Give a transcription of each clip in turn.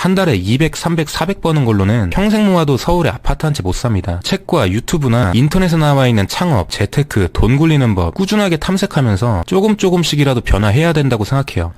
한 달에 200, 300, 400 버는 걸로는 평생 모아도 서울에 아파트 한 채 못 삽니다. 책과 유튜브나 인터넷에 나와 있는 창업, 재테크, 돈 굴리는 법 꾸준하게 탐색하면서 조금씩이라도 변화해야 된다고 생각해요.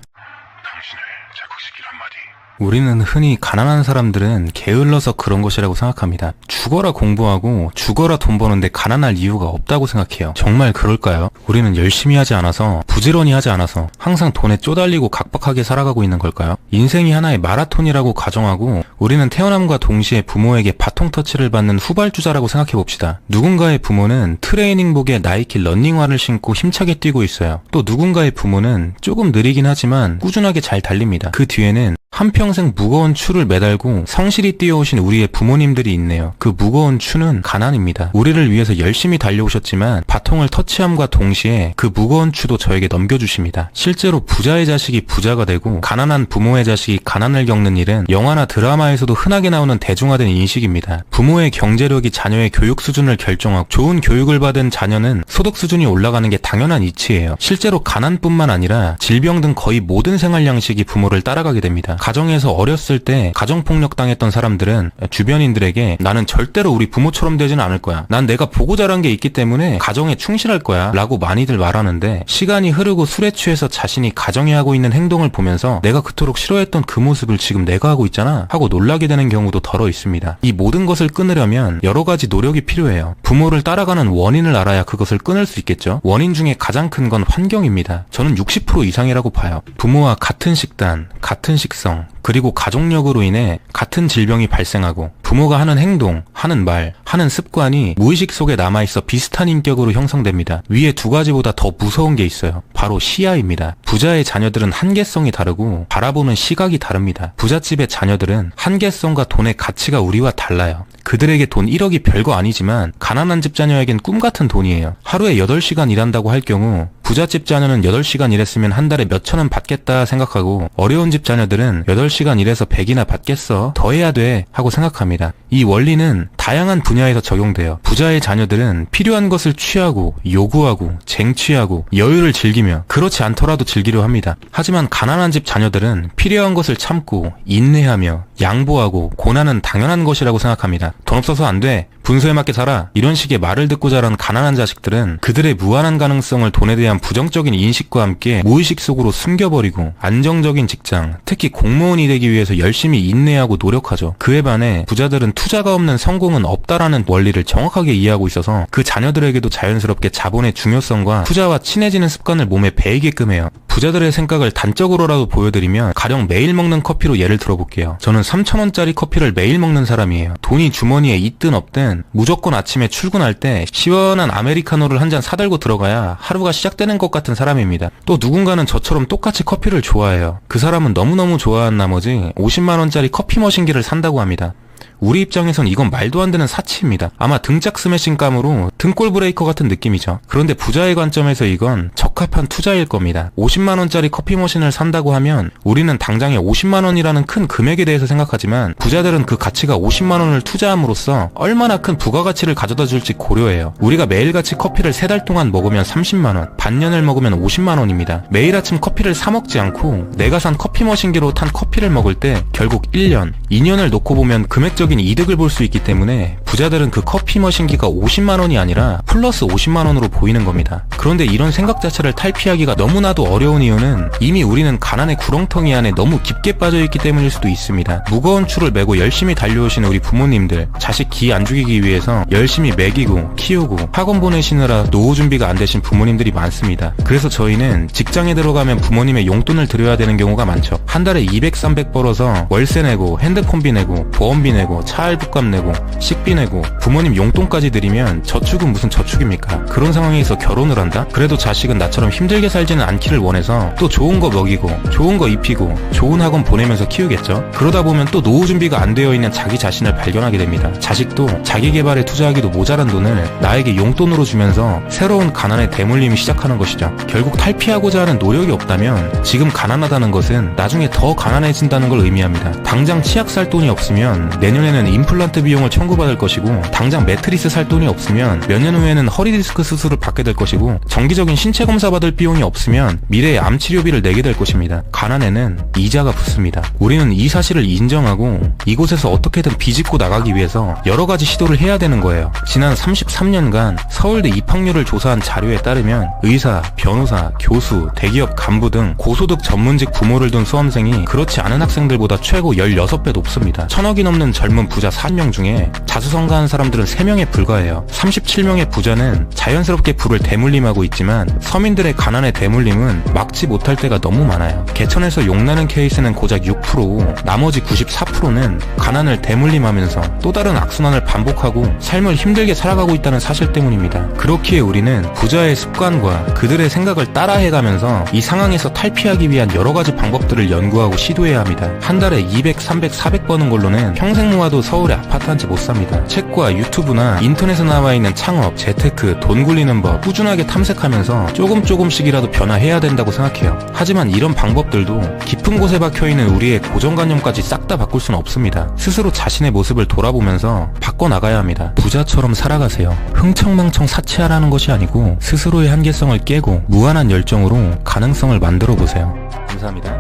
우리는 흔히 가난한 사람들은 게을러서 그런 것이라고 생각합니다. 죽어라 공부하고 죽어라 돈 버는데 가난할 이유가 없다고 생각해요. 정말 그럴까요? 우리는 열심히 하지 않아서, 부지런히 하지 않아서 항상 돈에 쪼달리고 각박하게 살아가고 있는 걸까요? 인생이 하나의 마라톤이라고 가정하고 우리는 태어남과 동시에 부모에게 바통 터치를 받는 후발주자라고 생각해봅시다. 누군가의 부모는 트레이닝복에 나이키 러닝화를 신고 힘차게 뛰고 있어요. 또 누군가의 부모는 조금 느리긴 하지만 꾸준하게 잘 달립니다. 그 뒤에는 한평생 무거운 추를 매달고 성실히 뛰어오신 우리의 부모님들이 있네요. 그 무거운 추는 가난입니다. 우리를 위해서 열심히 달려오셨지만 바통을 터치함과 동시에 그 무거운 추도 저에게 넘겨주십니다. 실제로 부자의 자식이 부자가 되고 가난한 부모의 자식이 가난을 겪는 일은 영화나 드라마에서도 흔하게 나오는 대중화된 인식입니다. 부모의 경제력이 자녀의 교육 수준을 결정하고 좋은 교육을 받은 자녀는 소득 수준이 올라가는 게 당연한 이치예요. 실제로 가난뿐만 아니라 질병 등 거의 모든 생활 양식이 부모를 따라가게 됩니다. 가정에서 어렸을 때 가정폭력 당했던 사람들은 주변인들에게 나는 절대로 우리 부모처럼 되지는 않을 거야. 난 내가 보고 자란 게 있기 때문에 가정에 충실할 거야 라고 많이들 말하는데 시간이 흐르고 술에 취해서 자신이 가정에 하고 있는 행동을 보면서 내가 그토록 싫어했던 그 모습을 지금 내가 하고 있잖아 하고 놀라게 되는 경우도 덜어 있습니다. 이 모든 것을 끊으려면 여러 가지 노력이 필요해요. 부모를 따라가는 원인을 알아야 그것을 끊을 수 있겠죠. 원인 중에 가장 큰 건 환경입니다. 저는 60% 이상이라고 봐요. 부모와 같은 식단, 같은 식성, 그리고 가족력으로 인해 같은 질병이 발생하고 부모가 하는 행동, 하는 말, 하는 습관이 무의식 속에 남아있어 비슷한 인격으로 형성됩니다. 위에 두 가지보다 더 무서운 게 있어요. 바로 시야입니다. 부자의 자녀들은 한계성이 다르고 바라보는 시각이 다릅니다. 부잣집의 자녀들은 한계성과 돈의 가치가 우리와 달라요. 그들에게 돈 1억이 별거 아니지만 가난한 집 자녀에겐 꿈같은 돈이에요. 하루에 8시간 일한다고 할 경우 부잣집 자녀는 8시간 일했으면 한 달에 몇천 원 받겠다 생각하고 어려운 집 자녀들은 8시간 일해서 100이나 받겠어? 더 해야 돼 하고 생각합니다. 이 원리는 다양한 분야에서 적용돼요. 부자의 자녀들은 필요한 것을 취하고 요구하고 쟁취하고 여유를 즐기며 그렇지 않더라도 즐기려 합니다. 하지만 가난한 집 자녀들은 필요한 것을 참고 인내하며 양보하고 고난은 당연한 것이라고 생각합니다. 돈 없어서 안 돼. 분수에 맞게 살아. 이런 식의 말을 듣고 자란 가난한 자식들은 그들의 무한한 가능성을 돈에 대한 부정적인 인식과 함께 무의식 속으로 숨겨버리고 안정적인 직장, 특히 공무원이 되기 위해서 열심히 인내하고 노력하죠. 그에 반해 부자들은 투자가 없는 성공은 없다라는 원리를 정확하게 이해하고 있어서 그 자녀들에게도 자연스럽게 자본의 중요성과 투자와 친해지는 습관을 몸에 배이게끔 해요. 부자들의 생각을 단적으로라도 보여드리면 가령 매일 먹는 커피로 예를 들어볼게요. 저는 3,000원짜리 커피를 매일 먹는 사람이에요. 돈이 주머니에 있든 없든 무조건 아침에 출근할 때 시원한 아메리카노를 한 잔 사들고 들어가야 하루가 시작되는 것 같은 사람입니다. 또 누군가는 저처럼 똑같이 커피를 좋아해요. 그 사람은 너무너무 좋아한 나머지 50만원짜리 커피 머신기를 산다고 합니다. 우리 입장에선 이건 말도 안 되는 사치입니다. 아마 등짝 스매싱감으로 등골 브레이커 같은 느낌이죠. 그런데 부자의 관점에서 이건 적합한 투자일 겁니다. 50만원짜리 커피 머신을 산다고 하면 우리는 당장에 50만원이라는 큰 금액에 대해서 생각하지만 부자들은 그 가치가 50만원을 투자함으로써 얼마나 큰 부가가치를 가져다 줄지 고려해요. 우리가 매일같이 커피를 3달 동안 먹으면 30만원, 반년을 먹으면 50만원입니다. 매일 아침 커피를 사 먹지 않고 내가 산 커피 머신기로 탄 커피를 먹을 때 결국 1년, 2년을 놓고 보면 금액적인 이득을 볼 수 있기 때문에 부자들은 그 커피 머신기가 50만원이 아니라 플러스 50만원으로 보이는 겁니다. 그런데 이런 생각 자체를 탈피하기가 너무나도 어려운 이유는 이미 우리는 가난의 구렁텅이 안에 너무 깊게 빠져있기 때문일 수도 있습니다. 무거운 추를 메고 열심히 달려오시는 우리 부모님들, 자식 기 안 죽이기 위해서 열심히 먹이고 키우고 학원 보내시느라 노후 준비가 안 되신 부모님들이 많습니다. 그래서 저희는 직장에 들어가면 부모님의 용돈을 드려야 되는 경우가 많죠. 한 달에 200, 300 벌어서 월세 내고 핸드폰비 내고 보험비 내고 차 할부값 내고 식비 내고 부모님 용돈까지 드리면 저축은 무슨 저축입니까? 그런 상황에서 결혼을 한다? 그래도 자식은 나처럼 힘들게 살지는 않기를 원해서 또 좋은 거 먹이고 좋은 거 입히고 좋은 학원 보내면서 키우겠죠. 그러다 보면 또 노후 준비가 안 되어 있는 자기 자신을 발견하게 됩니다. 자식도 자기 개발에 투자하기도 모자란 돈을 나에게 용돈으로 주면서 새로운 가난의 대물림이 시작하는 것이죠. 결국 탈피하고자 하는 노력이 없다면 지금 가난하다는 것은 나중에 더 가난해진다는 걸 의미합니다. 당장 치약 살 돈이 없으면 내년 내년에는 임플란트 비용을 청구받을 것이고, 당장 매트리스 살 돈이 없으면 몇 년 후에는 허리 디스크 수술을 받게 될 것이고, 정기적인 신체 검사 받을 비용이 없으면 미래에 암 치료비를 내게 될 것입니다. 가난에는 이자가 붙습니다. 우리는 이 사실을 인정하고 이곳에서 어떻게든 비집고 나가기 위해서 여러 가지 시도를 해야 되는 거예요. 지난 33년간 서울대 입학률을 조사한 자료에 따르면 의사, 변호사, 교수, 대기업 간부 등 고소득 전문직 부모를 둔 수험생이 그렇지 않은 학생들보다 최고 16배 높습니다. 1000억이 넘는 젊은 부자 4명 중에 자수성가한 사람들은 3명에 불과해요. 37명의 부자는 자연스럽게 부를 대물림하고 있지만 서민들의 가난의 대물림은 막지 못할 때가 너무 많아요. 개천에서 용나는 케이스는 고작 6%, 나머지 94%는 가난을 대물림하면서 또 다른 악순환을 반복하고 삶을 힘들게 살아가고 있다는 사실 때문입니다. 그렇기에 우리는 부자의 습관과 그들의 생각을 따라해가면서 이 상황에서 탈피하기 위한 여러 가지 방법들을 연구하고 시도해야 합니다. 한 달에 200, 300, 400 버는 걸로는 평생 모아도 서울에 아파트 한 채 못 삽니다. 책과 유튜브나 인터넷에 나와 있는 창업, 재테크, 돈 굴리는 법 꾸준하게 탐색하면서 조금씩이라도 변화해야 된다고 생각해요. 하지만 이런 방법들도 깊은 곳에 박혀있는 우리의 고정관념까지 싹 다 바꿀 수는 없습니다. 스스로 자신의 모습을 돌아보면서 바꿔나가야 합니다. 부자처럼 살아가세요. 흥청망청 사치하라는 것이 아니고 스스로의 한계성을 깨고 무한한 열정으로 가능성을 만들어보세요. 감사합니다.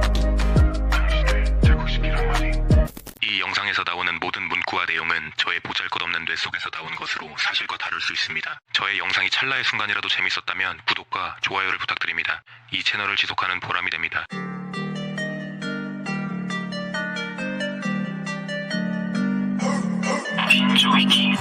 이 영상에서 나오는 모든 문구와 내용은 저의 보잘것없는 뇌 속에서 나온 것으로 사실과 다를 수 있습니다. 저의 영상이 찰나의 순간이라도 재밌었다면 구독과 좋아요를 부탁드립니다. 이 채널을 지속하는 보람이 됩니다. 빈조이기